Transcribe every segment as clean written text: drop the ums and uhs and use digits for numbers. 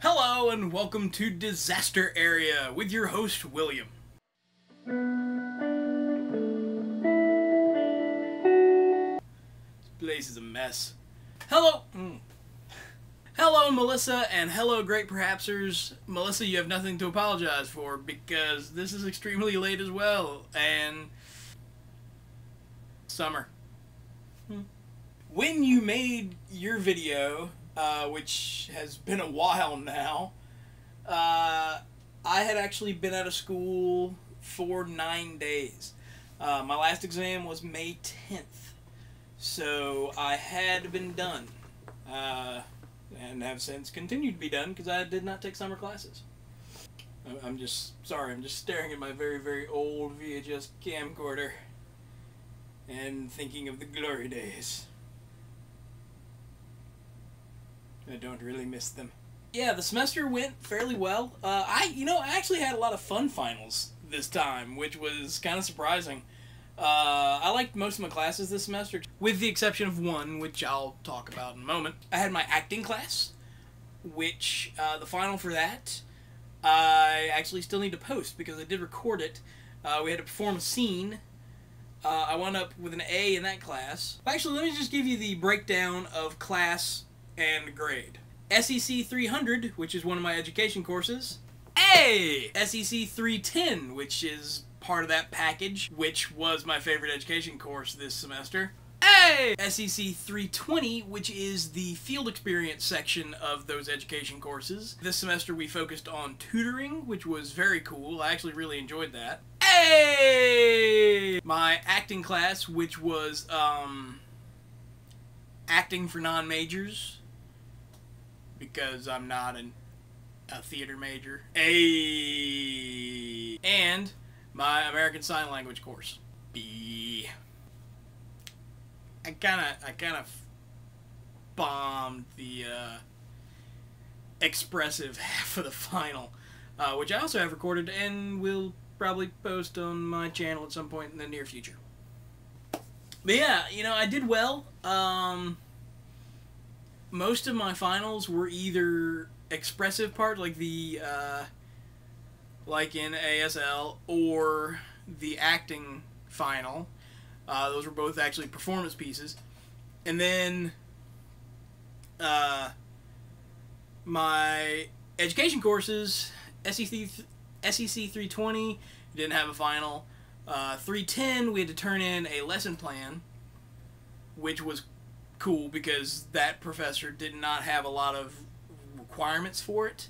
Hello and welcome to Disaster Area with your host, William. This place is a mess. Hello! Hello, Melissa, and hello, Great Perhapsers. Melissa, you have nothing to apologize for because this is extremely late as well, and summer. When you made your video, which has been a while now, I had actually been out of school for 9 days. My last exam was May 10th, so I had been done, and have since continued to be done because I did not take summer classes. I'm just staring at my very, very old VHS camcorder and thinking of the glory days. I don't really miss them. Yeah, the semester went fairly well. I actually had a lot of fun finals this time, which was kind of surprising. I liked most of my classes this semester, with the exception of one, which I'll talk about in a moment. I had my acting class, which, the final for that, I actually still need to post because I did record it. We had to perform a scene. I wound up with an A in that class. Actually, let me just give you the breakdown of class and grade. SEC 300, which is one of my education courses. A! SEC 310, which is part of that package, which was my favorite education course this semester. A! SEC 320, which is the field experience section of those education courses. This semester we focused on tutoring, which was very cool. I actually really enjoyed that. A! My acting class, which was, acting for non-majors, because I'm not a theater major. A. And my American Sign Language course. B. I kind of bombed the expressive half of the final, which I also have recorded and will probably post on my channel at some point in the near future. But yeah, I did well. Most of my finals were either expressive part, like the, like in ASL, or the acting final. Those were both actually performance pieces. And then, my education courses, SEC 320, didn't have a final. 310, we had to turn in a lesson plan, which was cool because that professor did not have a lot of requirements for it.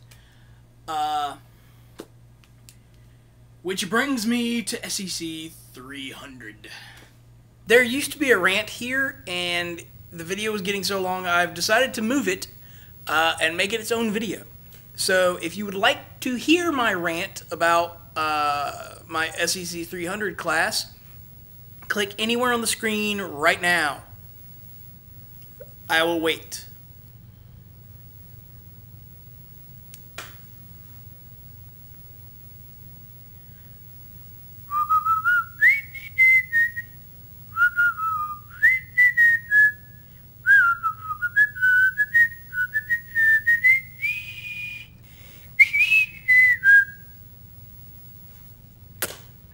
Which brings me to SEC 300. There used to be a rant here, and the video was getting so long I've decided to move it and make it its own video. So if you would like to hear my rant about my SEC 300 class, click anywhere on the screen right now. I will wait.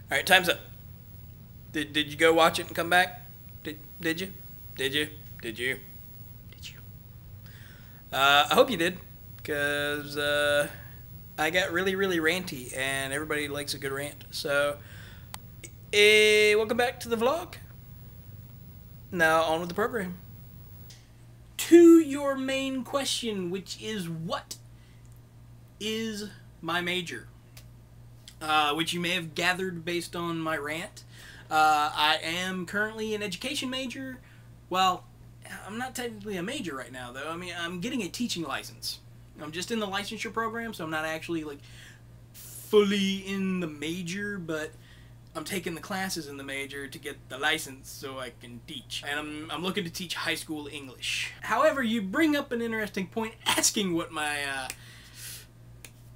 All right, time's up. Did you go watch it and come back? Did you? I hope you did, because I got really, really ranty, and everybody likes a good rant. So, welcome back to the vlog. Now, on with the program. To your main question, which is, what is my major? Which you may have gathered based on my rant. I am currently an education major. Well, I'm not technically a major right now, though. I mean, I'm getting a teaching license. I'm just in the licensure program, so I'm not actually, like, fully in the major, but I'm taking the classes in the major to get the license so I can teach. And I'm looking to teach high school English. However, you bring up an interesting point asking what my,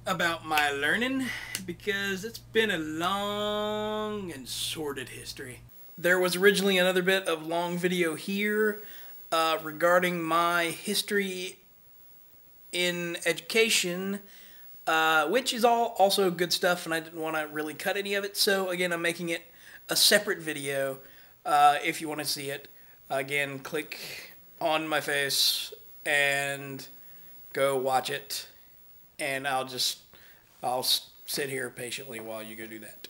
about my learning, because it's been a long and sordid history. There was originally another bit of long video here regarding my history in education, which is all also good stuff, and I didn't want to really cut any of it. So again, I'm making it a separate video. If you want to see it, again, click on my face and go watch it, and I'll sit here patiently while you go do that.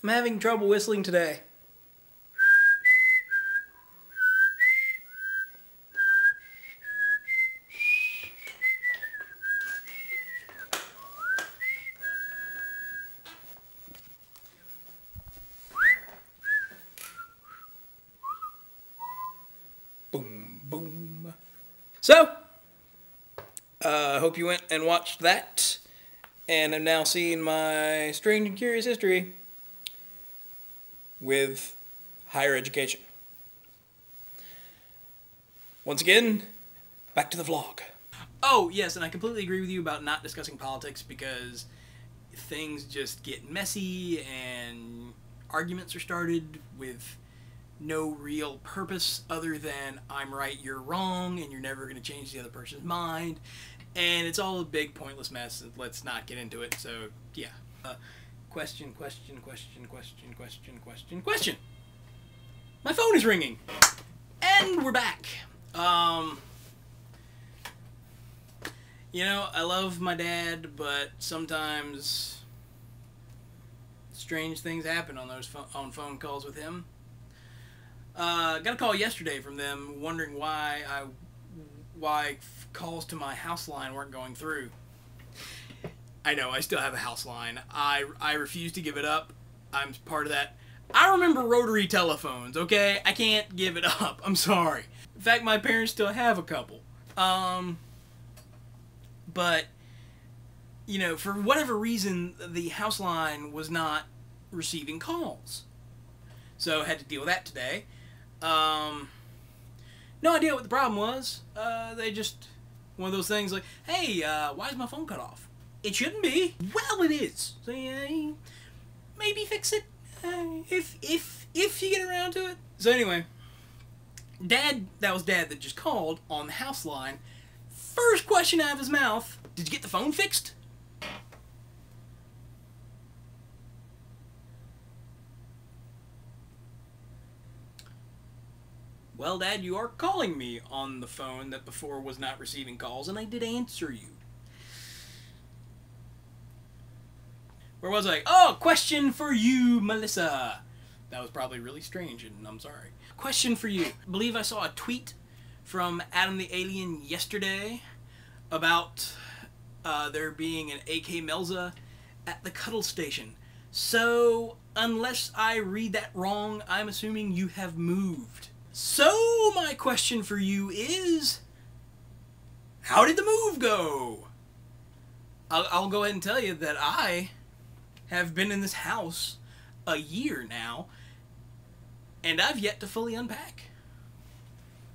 I'm having trouble whistling today. Boom, boom. So, I hope you went and watched that, and I'm now seeing my strange and curious history with higher education. Once again, back to the vlog. Oh, yes, and I completely agree with you about not discussing politics, because things just get messy and arguments are started with no real purpose other than I'm right, you're wrong, and you're never going to change the other person's mind, and it's all a big pointless mess, and let's not get into it. So yeah, question. My phone is ringing, and we're back. You know, I love my dad, but sometimes strange things happen on those phone calls with him. Got a call yesterday from them wondering why calls to my house line weren't going through. I know, I still have a house line. I refuse to give it up. I'm part of that. I remember rotary telephones, okay? I can't give it up. I'm sorry. In fact, my parents still have a couple. But, you know, for whatever reason, the house line was not receiving calls. So I had to deal with that today. No idea what the problem was. They just, one of those things like, hey, why is my phone cut off? It shouldn't be. Well, it is. So yeah, maybe fix it if you get around to it. So anyway, that was Dad that just called on the house line. First question out of his mouth, did you get the phone fixed? Well, Dad, you are calling me on the phone that before was not receiving calls, and I did answer you. Where was I? Oh, question for you, Melissa. That was probably really strange, and I'm sorry. Question for you. I believe I saw a tweet from Adam the Alien yesterday about there being an AK Melza at the Cuddle Station. So, unless I read that wrong, I'm assuming you have moved. So, my question for you is, how did the move go? I'll go ahead and tell you that I have been in this house a year now, and I've yet to fully unpack.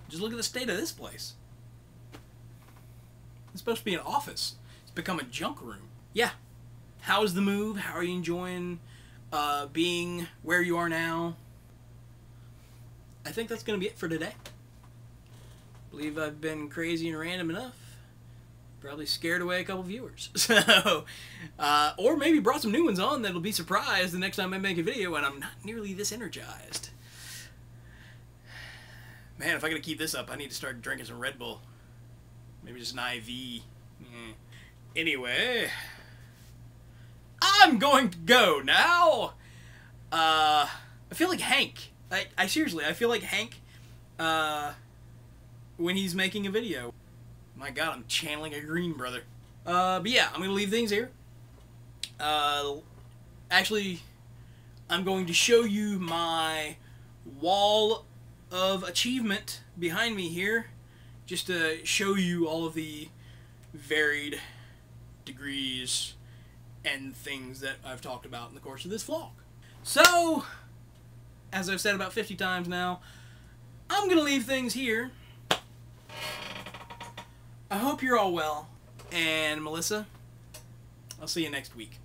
Just look at the state of this place. It's supposed to be an office. It's become a junk room. Yeah. How is the move? How are you enjoying being where you are now? I think that's going to be it for today. I believe I've been crazy and random enough. Probably scared away a couple viewers. So, or maybe brought some new ones on that'll be surprised the next time I make a video and I'm not nearly this energized. Man, if I gotta keep this up, I need to start drinking some Red Bull. Maybe just an IV. Anyway, I'm going to go now. I feel like Hank. I seriously, I feel like Hank when he's making a video. My God, I'm channeling a Green brother. But yeah, I'm going to leave things here. Actually, I'm going to show you my wall of achievement behind me here, just to show you all of the varied degrees and things that I've talked about in the course of this vlog. So, as I've said about 50 times now, I'm going to leave things here. I hope you're all well, and Melissa, I'll see you next week.